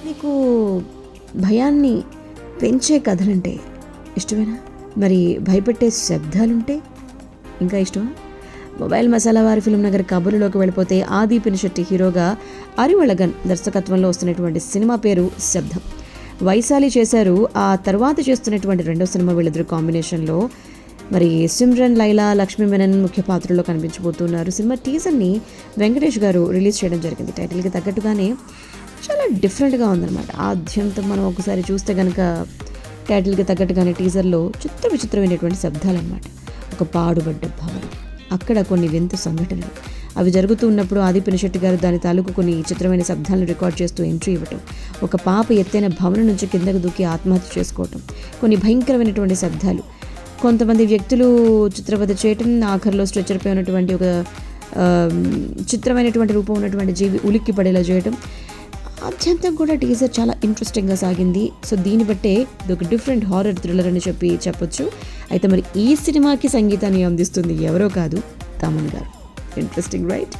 నీకు భయాన్ని పెంచే కథలంటే ఇష్టమేనా? మరి భయపెట్టే శబ్దాలుంటే ఇంకా ఇష్టమా? మొబైల్ మసాలా వారి ఫిల్మ్ నగర్ కబుర్లోకి వెళ్ళిపోతే ఆది పినిశెట్టి హీరోగా అరివళగన్ దర్శకత్వంలో వస్తున్నటువంటి సినిమా పేరు శబ్దం. వైశాలి చేశారు. ఆ తర్వాత చేస్తున్నటువంటి రెండో సినిమా వీళ్ళిద్దరు కాంబినేషన్లో మరి సిమ్రన్, లైలా, లక్ష్మీ మెనన్ ముఖ్య పాత్రలో కనిపించబోతున్నారు. సినిమా టీజర్ని వెంకటేష్ గారు రిలీజ్ చేయడం జరిగింది. టైటిల్కి తగ్గట్టుగానే చాలా డిఫరెంట్గా ఉందన్నమాట. ఆద్యంతం మనం ఒకసారి చూస్తే కనుక టైటిల్కి తగ్గట్టుగానే టీజర్లో విచిత్రమైనటువంటి శబ్దాలు అన్నమాట. ఒక పాడుబడ్డ భవనం, అక్కడ కొన్ని వింత సంఘటనలు, అవి జరుగుతూ ఉన్నప్పుడు ఆది పినిశెట్టి గారు దాని తాలూకు కొన్ని చిత్రమైన శబ్దాలను రికార్డ్ చేస్తూ ఎంట్రీ ఇవ్వటం, ఒక పాప ఎత్తైన భవనం నుంచి కిందకు దూకి ఆత్మహత్య చేసుకోవటం, కొన్ని భయంకరమైనటువంటి శబ్దాలు, కొంతమంది వ్యక్తులు చిత్రవధ చేయటం, ఆఖరిలో స్ట్రెచర్ పై ఉన్నటువంటి ఒక చిత్రమైనటువంటి రూపం ఉన్నటువంటి జీవి ఉలిక్కి పడేలా చేయటం. అత్యంతం కూడా టీజర్ చాలా ఇంట్రెస్టింగ్గా సాగింది. సో దీన్ని బట్టే ఇది ఒక డిఫరెంట్ హారర్ థ్రిల్లర్ అని చెప్పొచ్చు. అయితే మరి ఈ సినిమాకి సంగీతాన్ని అందిస్తుంది ఎవరో కాదు, తమన్ గారు. Interesting, right?